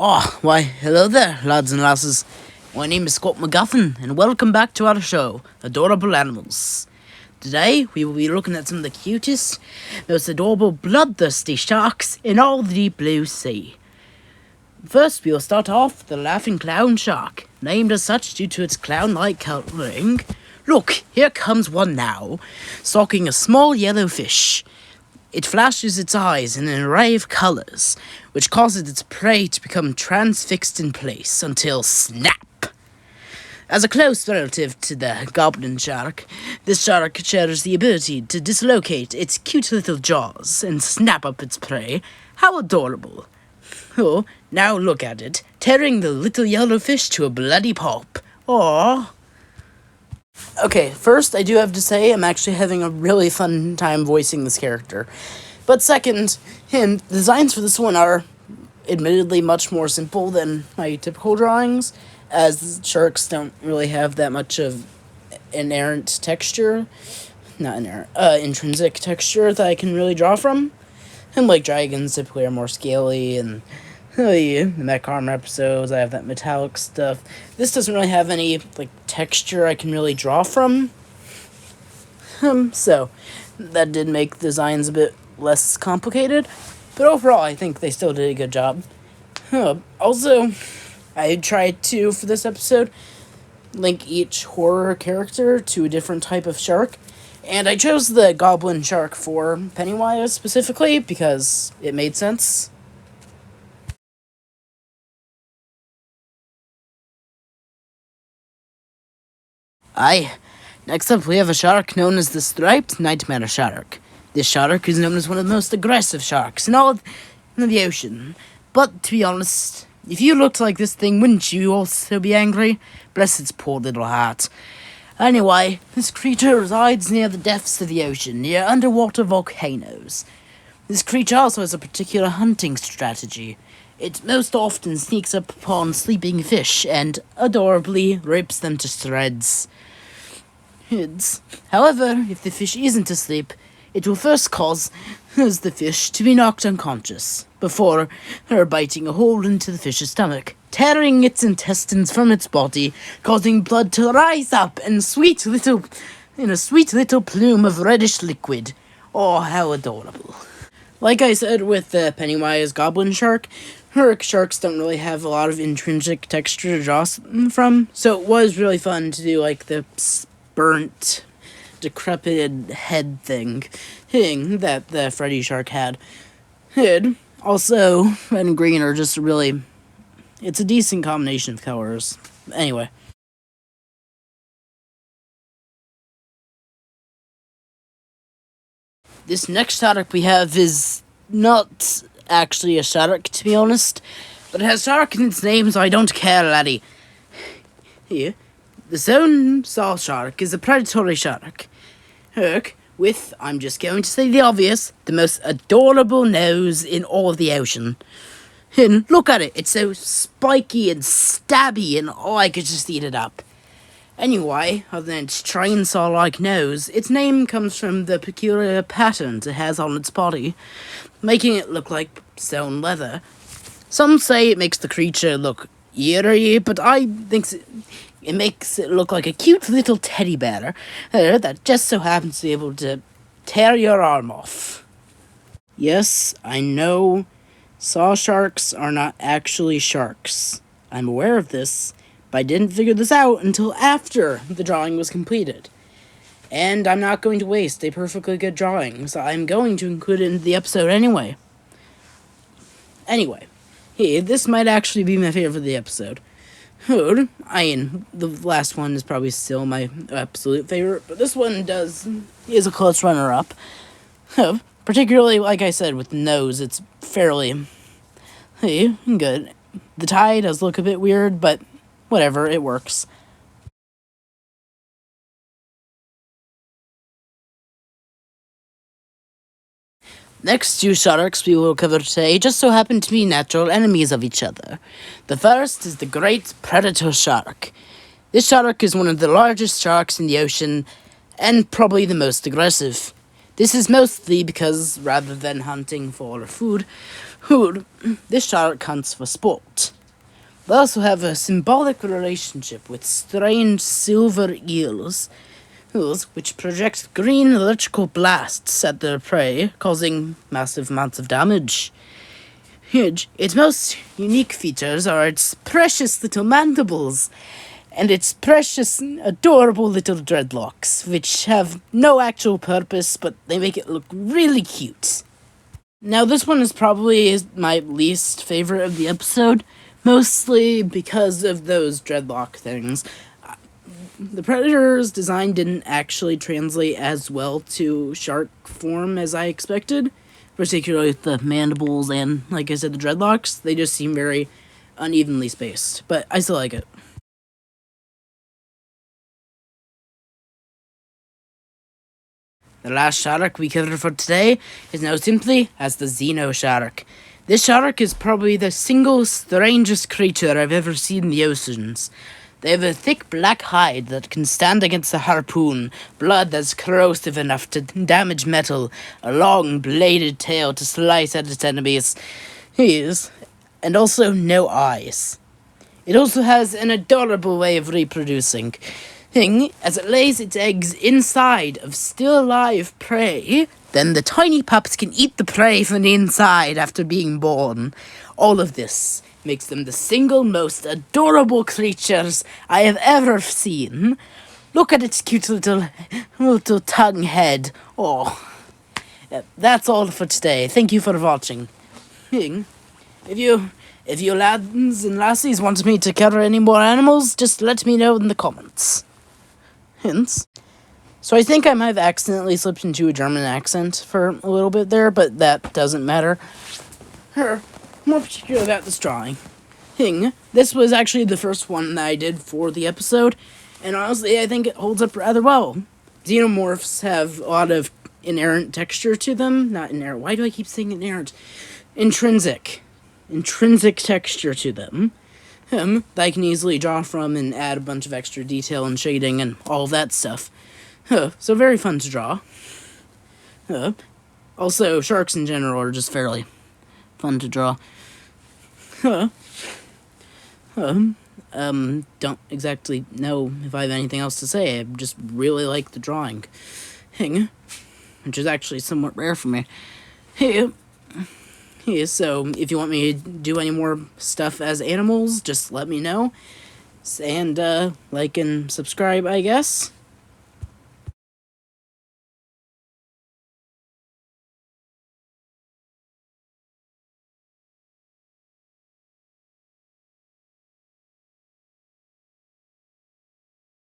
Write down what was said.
Oh, why, hello there, lads and lasses. My name is Scott McGuffin, and welcome back to our show, Adorable Animals. Today, we will be looking at some of the cutest, most adorable, bloodthirsty sharks in all the deep blue sea. First, we will start off with the laughing clown shark, named as such due to its clown-like colouring. Look, here comes one now, stalking a small yellow fish. It flashes its eyes in an array of colours, which causes its prey to become transfixed in place until snap. As a close relative to the goblin shark, this shark shares the ability to dislocate its cute little jaws and snap up its prey. How adorable. Oh, now look at it, tearing the little yellow fish to a bloody pulp. Aww. Okay, first, I do have to say I'm actually having a really fun time voicing this character. But second, the designs for this one are admittedly much more simple than my typical drawings, as sharks don't really have that much of intrinsic texture that I can really draw from. And like dragons typically are more scaly, and the mech armor episodes, I have that metallic stuff. This doesn't really have any texture I can really draw from. So that did make designs a bit less complicated, but overall I think they still did a good job. Also, I tried to, for this episode, link each horror character to a different type of shark, and I chose the goblin shark for Pennywise specifically because it made sense. Next up we have a shark known as the striped nightmare shark. This shark is known as one of the most aggressive sharks in all of the ocean. But, to be honest, if you looked like this thing, wouldn't you also be angry? Bless its poor little heart. Anyway, this creature resides near the depths of the ocean, near underwater volcanoes. This creature also has a particular hunting strategy. It most often sneaks up upon sleeping fish and adorably rips them to shreds. However, if the fish isn't asleep, it will first cause the fish to be knocked unconscious, before her biting a hole into the fish's stomach, tearing its intestines from its body, causing blood to rise up in a sweet little plume of reddish liquid. Oh, how adorable. Like I said with the Pennywise goblin shark, sharks don't really have a lot of intrinsic texture to draw from, so it was really fun to do the burnt, decrepit head thing that the Freddy shark had. Also, red and green are just it's a decent combination of colors. Anyway. This next shark we have is not actually a shark, to be honest, but it has shark in its name, so I don't care, laddie. Here. The zone saw shark is a predatory shark. With, I'm just going to say the obvious, the most adorable nose in all of the ocean. And look at it, it's so spiky and stabby, and I could just eat it up. Anyway, other than its train saw-like nose, its name comes from the peculiar patterns it has on its body, making it look like stone leather. Some say it makes the creature look eerie, but I think it makes it look like a cute little teddy bear that just so happens to be able to tear your arm off. Yes, I know saw sharks are not actually sharks. I'm aware of this, but I didn't figure this out until after the drawing was completed. And I'm not going to waste a perfectly good drawing, so I'm going to include it in the episode anyway. Anyway, this might actually be my favorite of the episode. The last one is probably still my absolute favorite, but this one is a close runner-up. Particularly, like I said, with the nose, it's fairly good. The tie does look a bit weird, but whatever, it works. Next two sharks we will cover today just so happen to be natural enemies of each other. The first is the great predator shark. This shark is one of the largest sharks in the ocean, and probably the most aggressive. This is mostly because, rather than hunting for food, Who this shark hunts for sport. They also have a symbolic relationship with strange silver eels, which project green electrical blasts at their prey, causing massive amounts of damage. Its most unique features are its precious little mandibles and its precious, adorable little dreadlocks, which have no actual purpose, but they make it look really cute. Now, this one is probably my least favorite of the episode, mostly because of those dreadlock things. The Predator's design didn't actually translate as well to shark form as I expected, particularly with the mandibles and, like I said, the dreadlocks. They just seem very unevenly spaced, but I still like it. The last shark we covered for today is known simply as the Xeno shark. This shark is probably the single strangest creature I've ever seen in the oceans. They have a thick black hide that can stand against a harpoon, blood that's corrosive enough to damage metal, a long bladed tail to slice at its enemies, and also no eyes. It also has an adorable way of reproducing, as it lays its eggs inside of still alive prey. Then the tiny pups can eat the prey from the inside after being born. All of this makes them the single most adorable creatures I have ever seen. Look at its cute little tongue head. Oh, that's all for today. Thank you for watching. If you lads and lassies want me to cover any more animals, just let me know in the comments. Hints. So I think I might have accidentally slipped into a German accent for a little bit there, but that doesn't matter. More particularly about this drawing. This was actually the first one that I did for the episode, and honestly, I think it holds up rather well. Xenomorphs have a lot of inherent texture to them. Not inherent. Why do I keep saying inherent? Intrinsic texture to them. That I can easily draw from and add a bunch of extra detail and shading and all of that stuff. So very fun to draw. Also, sharks in general are just fairly fun to draw. Don't exactly know if I have anything else to say. I just really like the drawing. Which is actually somewhat rare for me. So if you want me to do any more stuff as animals, just let me know. And like and subscribe, I guess.